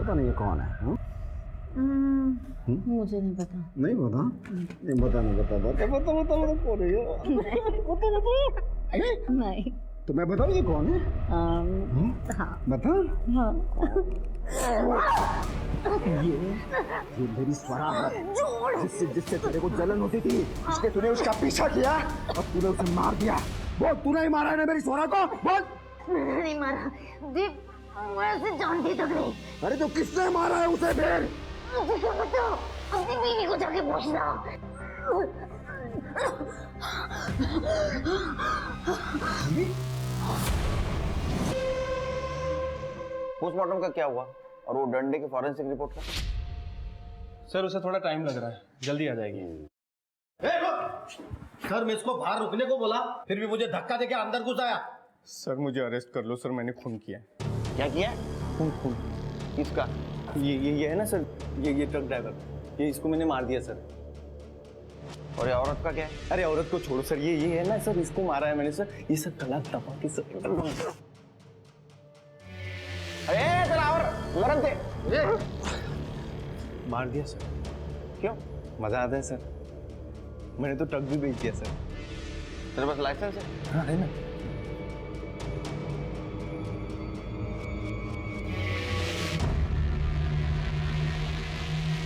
पता नहीं ये कौन है। मुझे नहीं पता। नहीं पता? नहीं बता, नहीं बता, बता बता बता बता कौन है ये? बता बता। नहीं। तो मैं बताऊँ ये कौन है? हाँ। बता। हाँ। ये मेरी स्वरा है, जिससे तेरे को जलन होती थी, इसलिए तूने उसका पीछा किया और तूने उसे मार दिया। बोल, तूने ही मारा है ना मेरी स्वरा को? बोल। मैंने नहीं मारा दीप, मैं उसे जानती तक नहीं। अरे तो किसने मारा है उसे फिर? मुझे क्या पता, अपनी बीवी को जाके पूछना। पोस्टमार्टम का क्या हुआ और वो डंडे की फॉरेंसिक रिपोर्ट का? सर उसे थोड़ा टाइम लग रहा है, जल्दी आ जाएगी। सर मैं इसको बाहर रुकने को बोला, फिर भी मुझे धक्का देके अंदर घुस आया। सर मुझे अरेस्ट कर लो सर, मैंने खून किया है। क्या किया? खून। किसका? ये है ना सर, ये ट्रक ड्राइवर, ये इसको मैंने मार दिया सर। और ये औरत का क्या है? अरे औरत को छोड़ो सर, ये है ना सर, इसको मारा है मैंने सर। ये सब गला दबा के सर। अरे तेरा और मरन थे मार दिया सर। क्यों? मजा आता है सर, मैंने तो ट्रक भी बेच दिया सर। तेरे पास लाइसेंस है? हाँ है ना।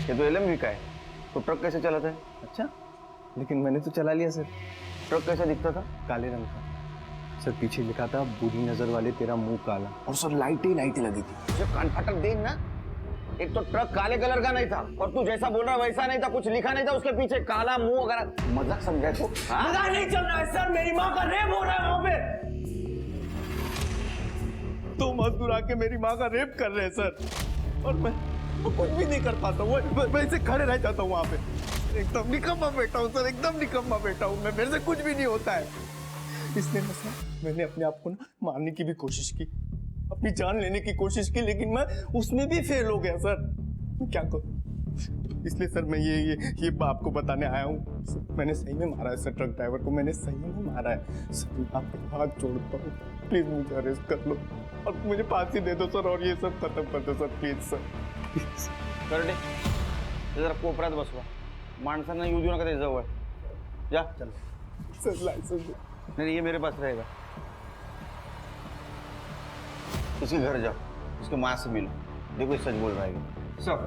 ये तो LMV का है, तो ट्रक कैसे चलाता है? अच्छा, लेकिन मैंने तो चला लिया सर। ट्रक कैसा दिखता था? काले रंग का सर, पीछे लिखा था बुरी नजर वाले तेरा मुंह काला। और सर लाइटें लगी थी। जो कान फटक देख ना, एक तो ट्रक काले कलर का नहीं था और तू जैसा बोल रहा वैसा नहीं था, कुछ लिखा नहीं था उसके पीछे, काला मुंह वगैरह। मजाक समझा तो? मजाक नहीं चल रहा है सर, मेरी माँ का रेप हो रहा है वहाँ पे। तो मजदूर आके मेरी माँ का रेप कर रहे हैं सर, और मैं कुछ भी नहीं कर पाता हूँ। मैं ऐसे खड़े रह जाता हूँ वहाँ पे। एकदम निकम्मा बैठा हूँ सर, एकदम निकम्मा बैठा हूँ मैं, मेरे से कुछ भी नहीं होता है। इसलिए ना सर, मैंने अपने आप को ना मारने की भी कोशिश की, अपनी जान लेने की कोशिश की, लेकिन मैं उसमें भी फेल हो गया सर। मैं क्या करूँ? इसलिए सर मैं ये आपको बताने आया हूँ। मैंने सही में मारा है सर, ट्रक ड्राइवर को मैंने सही में मारा है सर। आपके हाथ जोड़ता हूँ, प्लीज मुझे अरेस्ट कर लो और मुझे फांसी दे दो सर, और ये सब खत्म कर दो सर, प्लीज सर। करडे जरा कोपऱ्यात बसवा, माणसांना येऊ देऊ नका त्याच्या जवळ। जा चल। सर लाइसेंस नहीं, ये मेरे पास रहेगा। इसके घर जाओ, उसके माँ से मिलो, देखो सच बोल रहा है सर।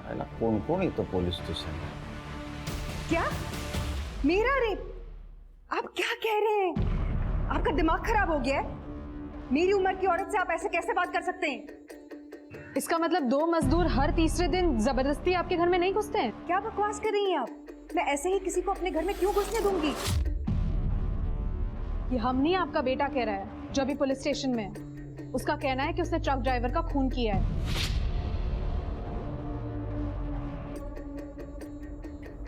है ना, कौन कौन ही तो पुलिस स्टेशन है। क्या? मेरा रेप? आप क्या कह रहे हैं? आपका दिमाग खराब हो गया है? मेरी उम्र की औरत से आप ऐसे कैसे बात कर सकते हैं? इसका मतलब 2 मजदूर हर तीसरे दिन जबरदस्ती आपके घर में नहीं घुसते हैं? क्या बकवास कर रही हैं आप? मैं ऐसे ही किसी को अपने घर में क्यों घुसने दूंगी? ये हम नहीं, आपका बेटा कह रहा है जो अभी पुलिस स्टेशन में है। उसका कहना है कि उसने ट्रक ड्राइवर का खून किया है।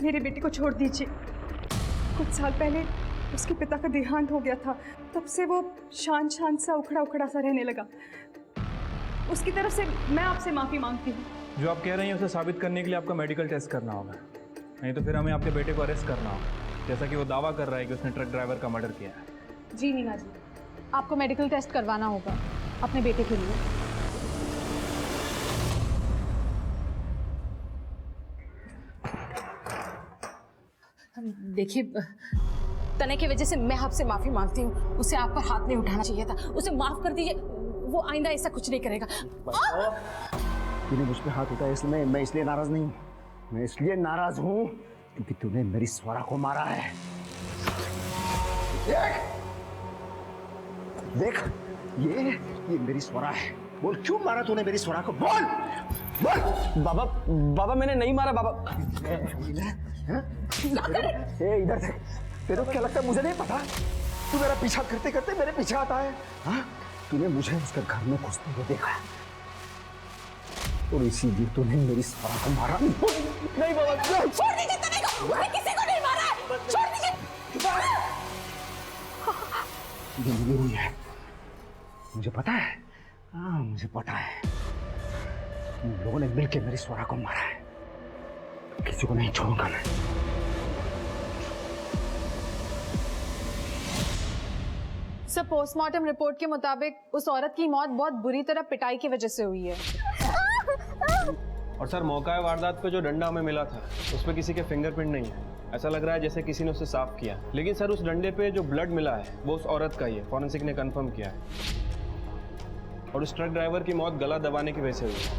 मेरे बेटे को छोड़ दीजिए। कुछ साल पहले उसके पिता का देहांत हो गया था, तब से वो शांत सा उखड़ा सा रहने लगा। उसकी तरफ से मैं आपसे माफी मांगती हूँ। जो आप कह रही हैं उसे साबित करने के लिए आपका मेडिकल टेस्ट करना होगा, नहीं तो फिर हमें आपके बेटे को अरेस्ट करना होगा, जैसा कि वो दावा कर रहा है कि उसने ट्रक ड्राइवर का मर्डर किया है। जी नीना जी, आपको मेडिकल टेस्ट करवाना होगा अपने बेटे के लिए। देखिए, तने की वजह से मैं आपसे माफी मांगती हूँ। उसे आप पर हाथ नहीं उठाना चाहिए था, उसे माफ कर दीजिए। वो आइंदा ऐसा कुछ नहीं करेगा। तूने मुझ पे हाथ उठाया इसलिए मैं इसलिए नाराज नहीं हूँ। मैं इसलिए नाराज हूँ क्योंकि तूने मेरी स्वरा को मारा है। देख ये मेरी स्वरा है। बोल क्यों मारा तूने मेरी स्वरा को? बोल बोल। बाबा मैंने नहीं मारा बाबा। इधर देख, तेरे को क्या लगता है मुझे नहीं पता? तू मेरा पीछा करते करते मेरे पीछे आता है। हाँ, तूने मुझे उसके घर में घुसते हुए देखा और इसीलिए तूने मेरी स्वरा को मारा। नहीं बाबा, छोड़ दीजिए तने को, मैंने किसी को नहीं मारा है। छोड़ दीजिए। ये मिली हुई है, मुझे पता है। हाँ मुझे पता है, तुम लोगों ने मिलकर मेरी स्वरा को मारा है। किसी को नहीं छोड़ूंगा मैं। सर पोस्टमार्टम रिपोर्ट के मुताबिक उस औरत की मौत बहुत बुरी तरह पिटाई की वजह से हुई है। और सर मौका वारदात पे जो डंडा हमें मिला था उस पर किसी के फिंगरप्रिंट नहीं है। ऐसा लग रहा है जैसे किसी ने उसे साफ किया। लेकिन सर उस डंडे पे जो ब्लड मिला है वो उस औरत का ही है, फॉरेंसिक ने कंफर्म किया है। और उस ट्रक ड्राइवर की मौत गला दबाने की वजह से हुई है।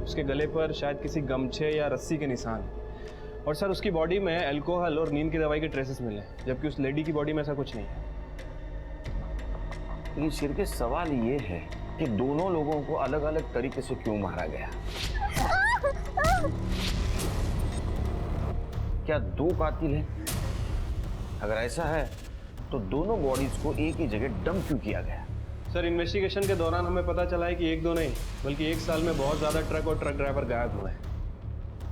उसके गले पर शायद किसी गमछे या रस्सी के निशान हैं। और सर उसकी बॉडी में अल्कोहल और नींद की दवाई के ट्रेसेस मिले, जबकि उस लेडी की बॉडी में ऐसा कुछ नहीं है। लेकिन सिर के सवाल ये है कि दोनों लोगों को अलग अलग तरीके से क्यों मारा गया? क्या दो कातिल हैं? अगर ऐसा है तो दोनों बॉडीज को एक ही जगह डंप क्यों किया गया? सर इन्वेस्टिगेशन के दौरान हमें पता चला है कि एक दो नहीं बल्कि एक साल में बहुत ज़्यादा ट्रक और ट्रक ड्राइवर गायब हुए हैं।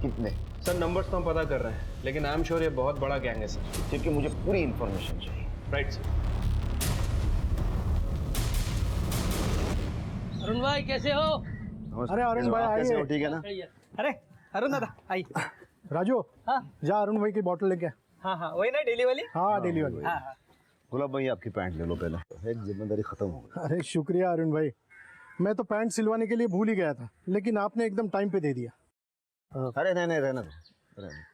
कितने? सर नंबर्स तो हम पता कर रहे हैं, लेकिन आई एम श्योर ये बहुत बड़ा गैंग है सर। क्योंकि मुझे पूरी इंफॉर्मेशन चाहिए। Right sir. अरुण भाई कैसे हो? अरे अरुण भाई आइए। कैसे हो? ठीक है ना? अरे अरुण दादा आइए। राजू हाँ जा अरुण भाई की बोतल लेके आ। हाँ हाँ वही ना डेली वाली। हाँ डेली वाली। हाँ हाँ गुलाब भाई आपकी पैंट ले लो पहले, एक जिम्मेदारी खत्म हो गई। अरे शुक्रिया अरुण भाई, मैं तो पैंट सिलवाने के लिए भूल ही गया था, लेकिन आपने एकदम टाइम पे दे दिया। अरे नहीं रहना दो,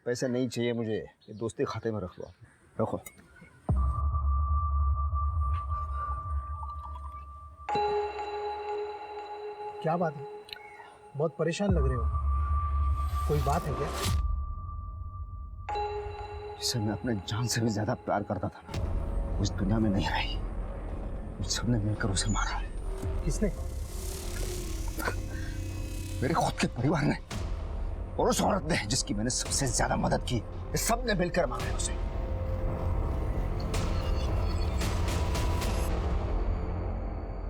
पैसे नहीं चाहिए मुझे, ये दोस्ती खाते में रख लो, रखो। क्या बात है, बहुत परेशान लग रहे हो, कोई बात है क्या? जिसे मैं अपने जान से भी ज्यादा प्यार करता था ना, उस दुनिया में नहीं रही। उन सबने मिलकर उसे मारा है। किसने? मेरे खुद के परिवार ने और उस औरत ने जिसकी मैंने सबसे ज्यादा मदद की, ये सब ने मिलकर मारा है उसे।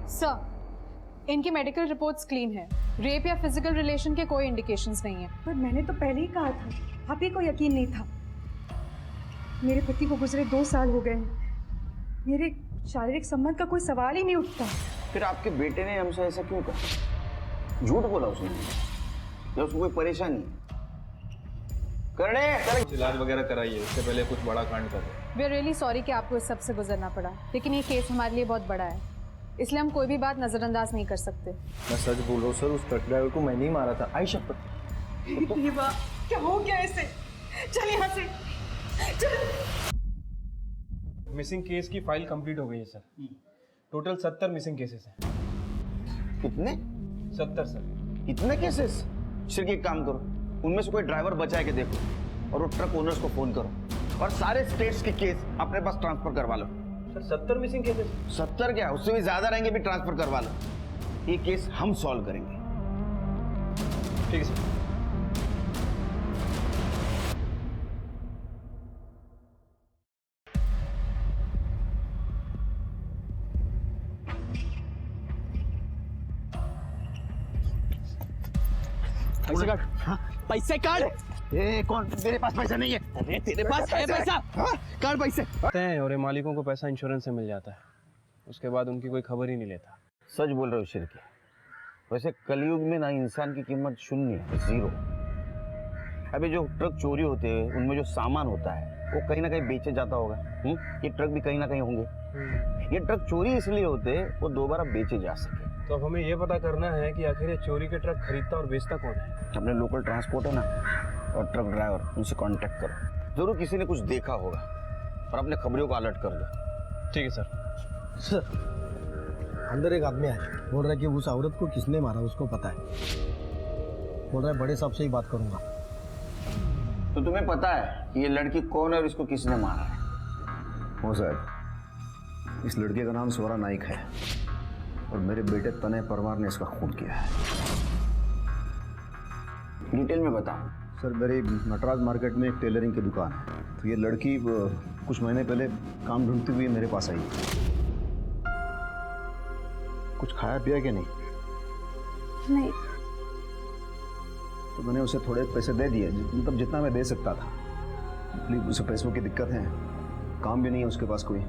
सर इनकी मेडिकल रिपोर्ट्स क्लीन है, रेप या फिजिकल रिलेशन के कोई इंडिकेशंस नहीं है। पर मैंने तो पहले ही कहा था, आप ही को यकीन नहीं था। मेरे पति को गुजरे 2 साल हो गए हैं, मेरे शारीरिक संबंध का कोई सवाल ही नहीं उठता। फिर आपके बेटे ने हमसे ऐसा क्यों कहा? झूठ बोला उसने या उसको कोई परेशानी? करने इलाज वगैरह कराइए, इससे पहले कुछ बड़ा कांड कर दे। वी आर रियली सॉरी कि आपको इस सब से गुजरना पड़ा, लेकिन ये केस हमारे लिए बहुत बड़ा है, इसलिए हम कोई भी बात नजरअंदाज नहीं कर सकते। मैं सच बोल रहा हूँ सर, उस ट्रक ड्राइवर को मैंने ही मारा था। आई शपथ। क्या हो गया ऐसे? चल यहाँ से चल। मिसिंग केस की फाइल कंप्लीट हो गई है सर। टोटल 70 मिसिंग केसेस हैं। कितने? 70 सर। इतने केसेस? सिर्फ एक काम करो, उनमें से कोई ड्राइवर बचा है कि देखो, और वो ट्रक ओनर्स को फोन करो और सारे स्टेट्स के केस अपने पास ट्रांसफर करवा लो। Sir 70 missing cases? 70 क्या, उससे भी ज्यादा रहेंगे, भी ट्रांसफर करवा लो। ये केस हम सॉल्व करेंगे। ठीक है सर। पैसे काट। पैसे काट। ए कौन? मेरे पास पैसा नहीं है। अरे तेरे पास है पैसा? काट पैसे। हैं और ये मालिकों को पैसा इंश्योरेंस से मिल जाता है, उसके बाद उनकी कोई खबर ही नहीं लेता। सच बोल रहे हो शिरके। वैसे कलयुग में ना इंसान की कीमत शून्य है, 0। अभी जो ट्रक चोरी होते हैं उनमें जो सामान होता है वो कहीं ना कहीं बेचे जाता होगा। ये ट्रक भी कहीं ना कहीं होंगे। ये ट्रक चोरी इसलिए होते हैं वो दोबारा बेचे जा सके। तो अब हमें ये पता करना है कि आखिर ये चोरी के ट्रक खरीदता और बेचता कौन है। अपने लोकल ट्रांसपोर्ट है ना और ट्रक ड्राइवर, उनसे कांटेक्ट करो, जरूर किसी ने कुछ देखा होगा और अपने खबरों को अलर्ट कर दो। ठीक है सर। सर अंदर एक आदमी है, बोल रहा है कि उस औरत को किसने मारा उसको पता है। बोल रहा है बड़े साहब से ही बात करूंगा। तो तुम्हें पता है कि ये लड़की कौन है और इसको किसने मारा है? हो साहब, इस लड़के का नाम स्वरा नाइक है और मेरे बेटे तनय परमार ने इसका खून किया है। डिटेल में बताओ। सर मेरी नटराज मार्केट में एक टेलरिंग की दुकान है, तो ये लड़की कुछ महीने पहले काम ढूंढती हुई मेरे पास आई। कुछ खाया पिया कि नहीं? नहीं। तो मैंने उसे थोड़े पैसे दे दिए, मतलब जितना मैं दे सकता था। प्लीज, उसे पैसों की दिक्कत है, काम भी नहीं है उसके पास कोई।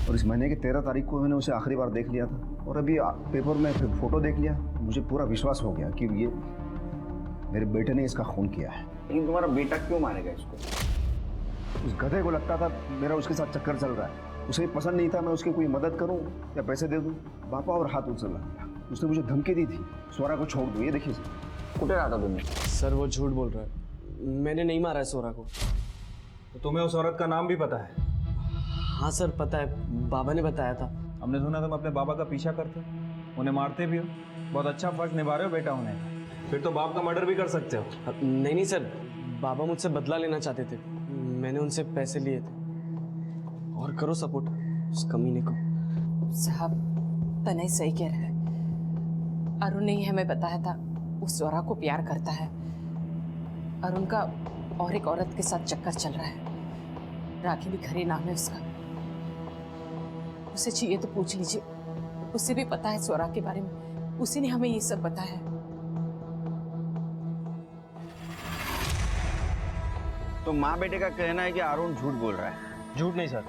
और इस महीने की 13 तारीख को मैंने उसे आखिरी बार देख लिया था, और अभी पेपर में फिर फोटो देख लिया। मुझे पूरा विश्वास हो गया कि ये मेरे बेटे ने इसका खून किया है। लेकिन तुम्हारा बेटा क्यों मारेगा इसको? उस गधे को लगता था मेरा उसके साथ चक्कर चल रहा है, उसे पसंद नहीं था मैं उसकी कोई मदद करूं या पैसे दे दूं। बापा और हाथ उछल रहा, उसने मुझे धमकी दी थी स्वरा को छोड़ दो। ये देखिए कुटे रहा था तुमने? सर वो झूठ बोल रहा है, मैंने नहीं मारा है स्वरा को। तो तुम्हें उस औरत का नाम भी पता है? हाँ सर पता है, बाबा ने बताया था। हमने सुना तुम अपने बाबा का पीछा करते हो, उन्हें मारते भी हो। बहुत अच्छा फर्ज निभा रहे हो बेटा होने का। फिर तो बाप का मर्डर भी कर सकते हो। नहीं नहीं सर, बाबा मुझसे बदला लेना चाहते थे, मैंने उनसे पैसे लिए थे। और करो सपोर्ट उस कमीने को। साहब तनय सही कह रहा है। अरुण ने ही हमें बताया था वो स्वरा को प्यार करता है और उनका और एक औरत के साथ चक्कर चल रहा है। रागिनी खरे नाम है उसका। उसे चाहिए तो पूछ लीजिए, उसे भी पता है स्वरा के बारे में। उसी ने हमें ये सब बताया है। तो माँ बेटे का कहना है कि अरुण झूठ बोल रहा है। झूठ नहीं सर,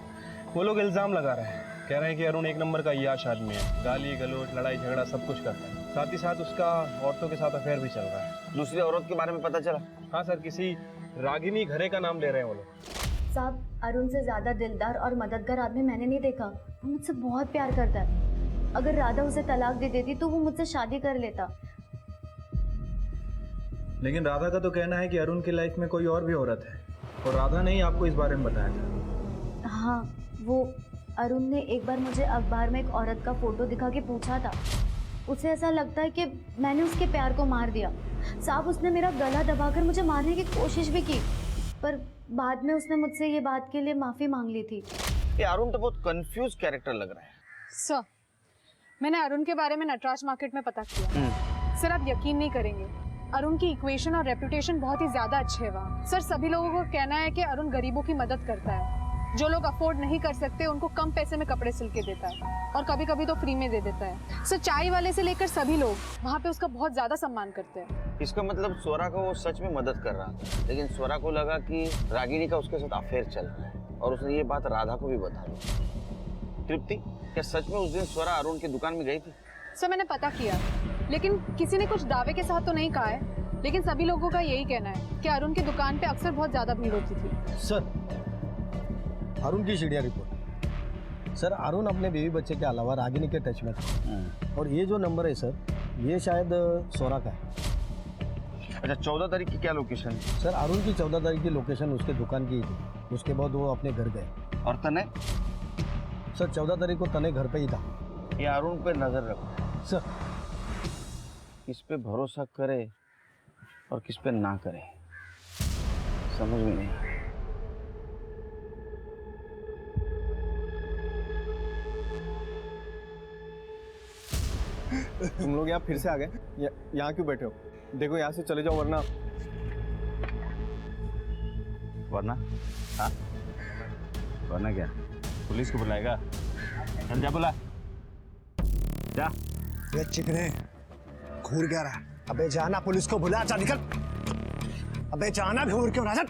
वो लोग इल्जाम लगा रहे हैं, कह रहे हैं कि अरुण एक नंबर का याश आदमी है, गाली गलौज लड़ाई झगड़ा सब कुछ करता है। साथ ही साथ उसका औरतों के साथ अफेयर भी चल रहा है। दूसरी औरत के बारे में पता चला? हाँ सर, किसी रागिनी घरे का नाम ले रहे हैं वो लोग। साहब अरुण से ज्यादा दिलदार और मददगार आदमी मैंने नहीं देखा। वो मुझसे बहुत प्यार करता है। अगर राधा उसे तलाक दे देती तो वो मुझसे शादी कर लेता। लेकिन राधा का तो कहना है कि अरुण की लाइफ में कोई और भी औरत है, और राधा ने ही आपको इस बारे में बताया था। हाँ, वो अरुण ने एक बार मुझे अखबार में एक औरत का फोटो दिखा के पूछा था। उसे ऐसा लगता है कि मैंने उसके प्यार को मार दिया। साहब उसने मेरा गला दबाकर मुझे मारने की कोशिश भी की, पर बाद में उसने मुझसे ये बात के लिए माफ़ी मांग ली थी। ये अरुण तो बहुत कंफ्यूज कैरेक्टर लग रहा है। सर मैंने अरुण के बारे में नटराज मार्केट में पता किया। सर आप यकीन नहीं करेंगे, अरुण की इक्वेशन और रेपुटेशन बहुत ही ज्यादा अच्छे है वहाँ। सर सभी लोगों को कहना है कि अरुण गरीबों की मदद करता है, जो लोग अफोर्ड नहीं कर सकते उनको कम पैसे में कपड़े सिल के देता है, और कभी कभी तो फ्री में दे देता है। सर चाय वाले से लेकर सभी लोग वहाँ पे उसका बहुत ज्यादा सम्मान करते हैं। इसका मतलब स्वरा को वो सच में मदद कर रहा था, लेकिन स्वरा को लगा कि रागिनी का उसके साथ अफेयर चल रहा है, और उसने ये बात राधा को भी बता दी। तृप्ति, क्या सच में उस दिन स्वरा अरुण की दुकान में गई थी? सर मैंने पता किया, लेकिन किसी ने कुछ दावे के साथ तो नहीं कहा है, लेकिन सभी लोगों का यही कहना है कि अरुण की दुकान पे अक्सर बहुत ज्यादा भीड़ होती थी। सर अरुण की सीढ़िया रिपोर्ट। सर अरुण अपने बेबी बच्चे के अलावा रागिनी के टच में था, और ये जो नंबर है सर ये शायद स्वरा का है। अच्छा 14 तारीख की क्या लोकेशन है? सर अरुण की 14 तारीख की लोकेशन उसके दुकान की थी, उसके बाद वो अपने घर गए। और तने? सर 14 तारीख को तने घर पे ही था। ये अरुण पे नजर रखो सर। किस पे भरोसा करे और किस पे ना करे समझ में नहीं। तुम लोग यहाँ फिर से आ गए? यहाँ क्यों बैठे हो? देखो यहाँ से चले जाओ वरना। वरना? हाँ वरना क्या? पुलिस को बुलाएगा? चल जा बुला जा। ये चिकने घूर क्या रहा? अबे जाना पुलिस को बुला, जा निकल। अबे जाना घूर क्यों रहा?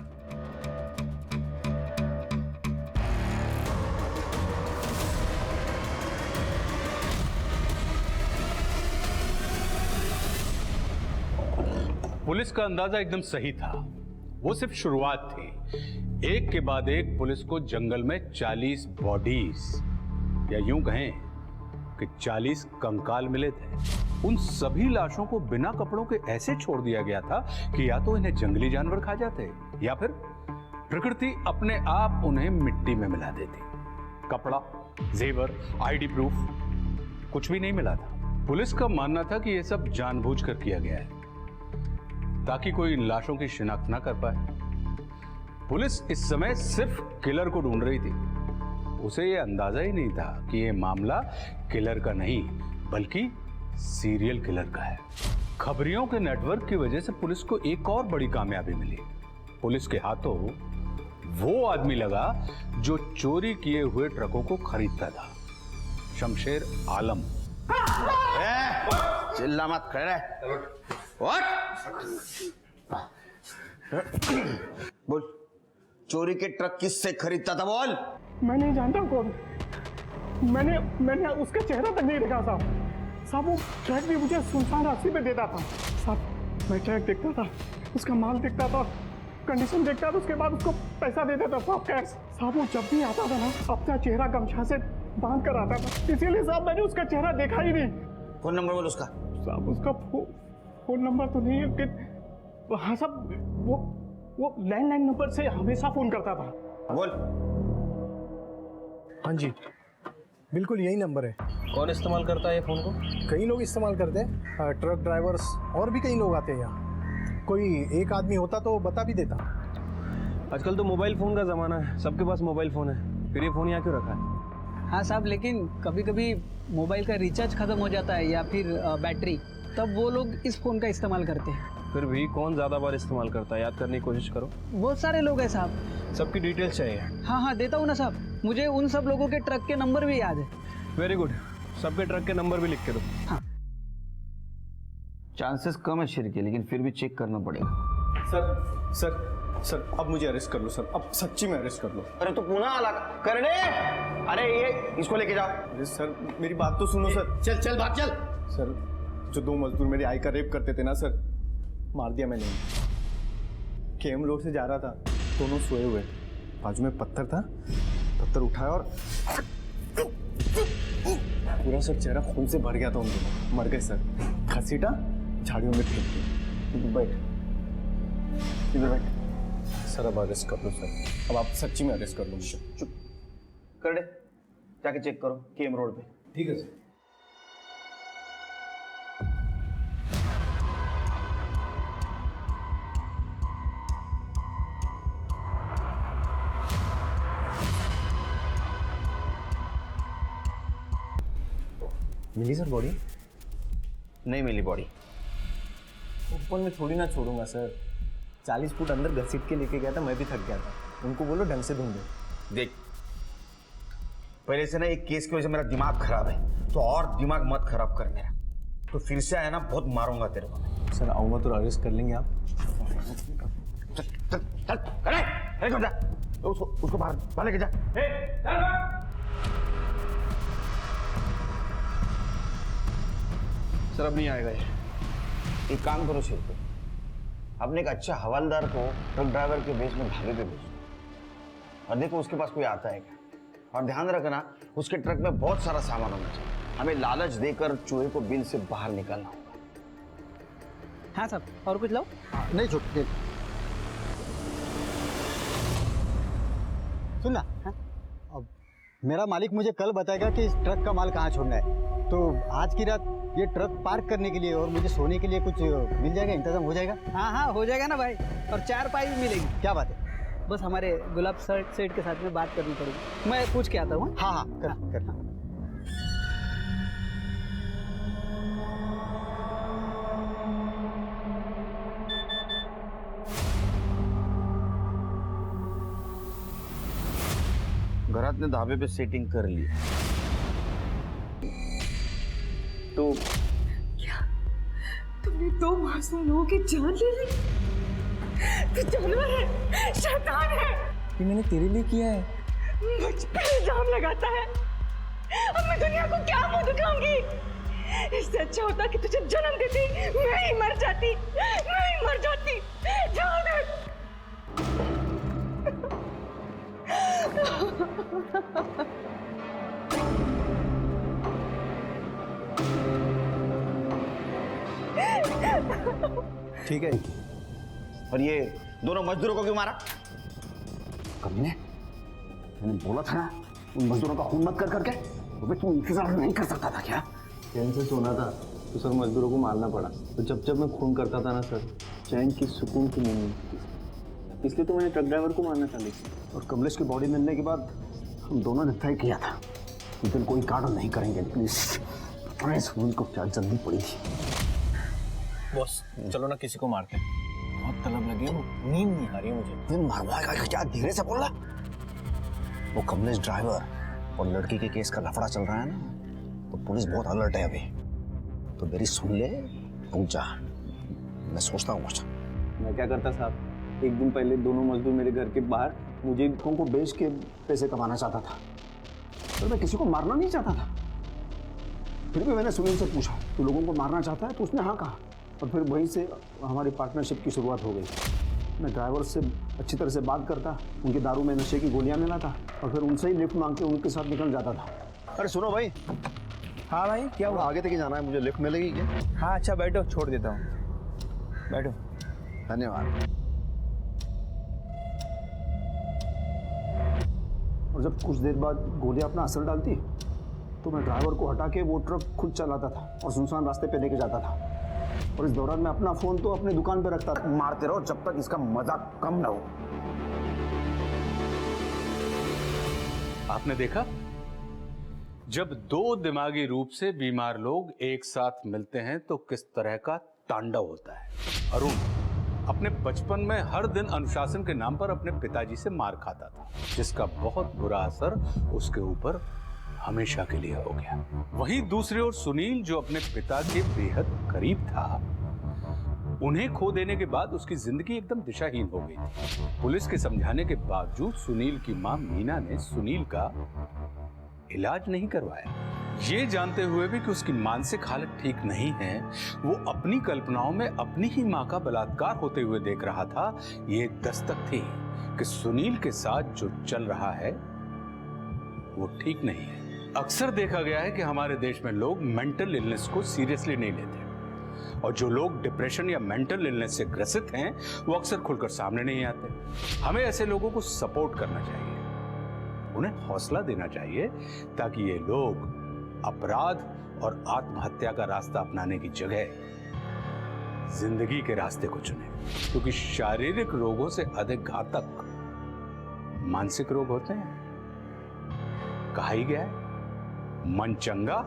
पुलिस का अंदाजा एकदम सही था, वो सिर्फ शुरुआत थी। एक के बाद एक पुलिस को जंगल में 40 बॉडीज, या यूं कहें कि 40 कंकाल मिले थे। उन सभी लाशों को बिना कपड़ों के ऐसे छोड़ दिया गया था कि या तो इन्हें जंगली जानवर खा जाते या फिर प्रकृति अपने आप उन्हें मिट्टी में मिला देती। कपड़ा, जेवर, आईडी प्रूफ कुछ भी नहीं मिला था। पुलिस का मानना था कि यह सब जानबूझकर किया गया है ताकि कोई इन लाशों की शिनाख्त ना कर पाए। पुलिस इस समय सिर्फ किलर को ढूंढ रही थी। उसे यह अंदाजा ही नहीं था कि यह मामला किलर का नहीं बल्कि सीरियल किलर का है। खबरियों के नेटवर्क की वजह से पुलिस को एक और बड़ी कामयाबी मिली। पुलिस के हाथों वो आदमी लगा जो चोरी किए हुए ट्रकों को खरीदता था, शमशेर आलम। चिल्ला मत, खड़े रह। बोल, चोरी के ट्रक किससे खरीदता था? बोल। मैं नहीं जानता कौन। मैंने उसका चेहरा तक नहीं देखा साहब। वो ट्रक भी मुझे सुनसान रास्ते पे देता था साहब। मैं ट्रक देखता था, उसका माल देखता था, कंडीशन देखता था, उसके बाद उसको पैसा दे देता साहब कैश। साहब वो जब भी आता था ना अपना चेहरा गमछा से बांध कर आता था, इसीलिए साहब मैंने उसका चेहरा देखा ही नहीं। फोन नंबर बोल उसका। साहब उसका फोन नंबर तो नहीं है कि हाँ साहब वो लैंडलाइन नंबर से हमेशा फोन करता था। बोल। हाँ जी बिल्कुल यही नंबर है। कौन इस्तेमाल करता है ये फ़ोन को? कई लोग इस्तेमाल करते हैं, ट्रक ड्राइवर्स और भी कई लोग आते हैं यहाँ। कोई एक आदमी होता तो बता भी देता। आजकल तो मोबाइल फ़ोन का ज़माना है, सबके पास मोबाइल फ़ोन है, फिर ये फ़ोन यहाँ क्यों रखा है? हाँ साहब, लेकिन कभी कभी मोबाइल का रिचार्ज खत्म हो जाता है या फिर बैटरी, तब वो लोग इस फ़ोन का इस्तेमाल करते हैं। फिर भी कौन ज़्यादा बार इस्तेमाल करता है, याद करने की कोशिश करो। बहुत सारे लोग हैं साहब। सबकी डिटेल्स चाहिए। हाँ देता हूँ ना साहब, मुझे उन सब लोगों के ट्रक के नंबर भी याद है। वेरी गुड, सबके ट्रक के नंबर भी लिख के दो। हाँ। चांसेस कम है शेर के, लेकिन फिर भी चेक करना पड़ेगा। सर अब मुझे अरेस्ट कर लो सर, अब सच्ची में अरेस्ट कर लो। अरे तो पुनः अलग करने, अरे ये इसको लेके जाओ। अरे सर मेरी बात तो सुनो सर। चल भाग चल। सर जो 2 मजदूर मेरी आई का रेप करते थे ना सर, मार दिया मैंने। केएम रोड से जा रहा था, दोनों सोए हुए, बाजू में पत्थर था, पत्थर उठाया और पूरा सर चेहरा खून से भर गया था। उन दोनों मर गए सर। घसीटा, झाड़ियों में फेंक दिया। बैठ इधर बैठ। सर अब अरेस्ट कर लो सर, अब आप सच्ची में अरेस्ट कर लो मुझे। चुप कर दे, जाके चेक करो केएम रोड पे। ठीक है सर। मिली सर बॉडी? नहीं मिली बॉडी। ओपन में थोड़ी ना छोड़ूंगा सर, 40 फुट अंदर घसीट के लेके गया था, मैं भी थक गया था। उनको बोलो ढंग से ढूंढो। देख पहले से ना एक केस की वजह से मेरा दिमाग खराब है, तो और दिमाग मत खराब कर मेरा। तो फिर से आया ना बहुत मारूंगा तेरे को। सर आऊंगा तो अरेस्ट कर लेंगे आप। चल जा, उसको बाहर लेके जा। सर अब नहीं आएगा ये। एक काम करो शेर पे, अपने एक अच्छा हवालदार को ट्रक ड्राइवर के बेस में ढाबे पे भेजो, और देखो उसके पास कोई आता है क्या। और ध्यान रखना उसके ट्रक में बहुत सारा सामान होना चाहिए। हमें लालच देकर चूहे को बिल से बाहर निकालना होगा। हाँ साहब, और कुछ लाओ? नहीं छुट्टी। सुनना, अब मेरा मालिक मुझे कल बताएगा कि इस ट्रक का माल कहाँ छोड़ना है, तो आज की रात ये ट्रक पार्क करने के लिए और मुझे सोने के लिए कुछ मिल जाएगा, इंतजाम हो जाएगा? हाँ हो जाएगा ना भाई, और 4 पाई भी मिलेगी। क्या बात है? बस हमारे गुलाब सेठ के साथ में बात करनी पड़ेगी, मैं पूछ के आता हूँ। हाँ करना। घरात ने धाबे पे सेटिंग कर ली तो क्या तुमने 2 मासूम लोगों की जान ले ली? तू जानवर है, शैतान है। ये मैंने तेरे लिए किया है। मुझ पे इल्जाम लगाता है, अब मैं दुनिया को क्या मुंह दिखाऊंगी? इससे अच्छा होता कि तुझे जन्म देती, मैं ही मर जाती। जाओ दे। ठीक है। और ये दोनों मजदूरों को क्यों मारा? कमीने, मैंने बोला था ना उन मजदूरों का खून मत कर करके। तो तू इंतजार नहीं कर सकता था क्या? चैन से सोना था तो सर मजदूरों को मारना पड़ा। तो जब मैं खून करता था ना सर, चैन की सुकून की नींद मिलती, इसलिए तो मैंने ट्रक ड्राइवर को मारना था। लेकिन और कमलेश की बॉडी मिलने के बाद हम दोनों ने तय किया था कि दिन कोई कांड नहीं करेंगे, लेकिन इस खून को क्या जल्दी पड़ी थी। बॉस चलो ना किसी को मारते हैं, बहुत तलब लगी है, नींद नहीं आ रही है मुझे। मारवाएगा क्या? धीरे से बोल रहा। वो कमलेश ड्राइवर और लड़की के केस का लफड़ा चल रहा है ना, तो पुलिस बहुत अलर्ट है अभी। तो मेरी सुन ले, रुक जा, मैं सोचता हूँ कुछ। मैं क्या करता साहब, एक दिन पहले दोनों मजदूर मेरे घर के बाहर मुझे को बेच के पैसे कमाना चाहता था। पर मैं किसी को मारना नहीं चाहता था। फिर भी मैंने सुनील से पूछा, तू लोगों को मारना चाहता है? तो उसने हाँ कहा, और फिर वहीं से हमारी पार्टनरशिप की शुरुआत हो गई। मैं ड्राइवर से अच्छी तरह से बात करता, उनके दारू में नशे की गोलियां मिलाता और फिर उनसे ही लिफ्ट मांग के उनके साथ निकल जाता था। अरे सुनो भाई। हाँ भाई, क्या हुआ? आगे तक ही जाना है, मुझे लिफ्ट मिलेगी क्या? हाँ अच्छा, बैठो, छोड़ देता हूँ, बैठो। धन्यवाद। और जब कुछ देर बाद गोलियां अपना असर डालती तो मैं ड्राइवर को हटा के वो ट्रक खुद चलाता था और सुनसान रास्ते पे लेके जाता था। और इस दौरान मैं अपना फोन तो अपने दुकान पे रखता था। मारते रहो जब तक इसका मजाक कम ना हो। आपने देखा, जब दो दिमागी रूप से बीमार लोग एक साथ मिलते हैं तो किस तरह का तांडव होता है। अरुण अपने बचपन में हर दिन अनुशासन के नाम पर अपने पिताजी से मार खाता था, जिसका बहुत बुरा असर उसके ऊपर हमेशा के लिए हो गया। वहीं दूसरी ओर सुनील, जो अपने पिता के बेहद करीब था, उन्हें खो देने के बाद उसकी जिंदगी एकदम दिशाहीन हो गई थी। पुलिस के समझाने के बावजूद सुनील की मां मीना ने सुनील का इलाज नहीं करवाया। ये जानते हुए भी कि उसकी मानसिक हालत ठीक नहीं है, वो अपनी कल्पनाओं में अपनी ही मां का बलात्कार होते हुए देख रहा था। ये दस्तक थी कि सुनील के साथ जो चल रहा है वो ठीक नहीं है। अक्सर देखा गया है कि हमारे देश में लोग मेंटल इलनेस को सीरियसली नहीं लेते, और जो लोग डिप्रेशन या मेंटल इलनेस से ग्रसित हैं वो अक्सर खुलकर सामने नहीं आते। हमें ऐसे लोगों को सपोर्ट करना चाहिए, उन्हें हौसला देना चाहिए, ताकि ये लोग अपराध और आत्महत्या का रास्ता अपनाने की जगह जिंदगी के रास्ते को चुने। क्योंकि शारीरिक रोगों से अधिक घातक मानसिक रोग होते हैं। कहा ही गया है, मन चंगा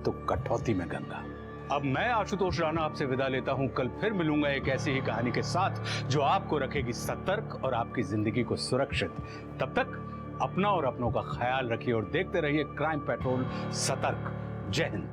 तो कटौती में गंगा। अब मैं आशुतोष राणा आपसे विदा लेता हूं। कल फिर मिलूंगा एक ऐसी ही कहानी के साथ जो आपको रखेगी सतर्क और आपकी जिंदगी को सुरक्षित। तब तक अपना और अपनों का ख्याल रखिए और देखते रहिए क्राइम पेट्रोल सतर्क। जय हिंद।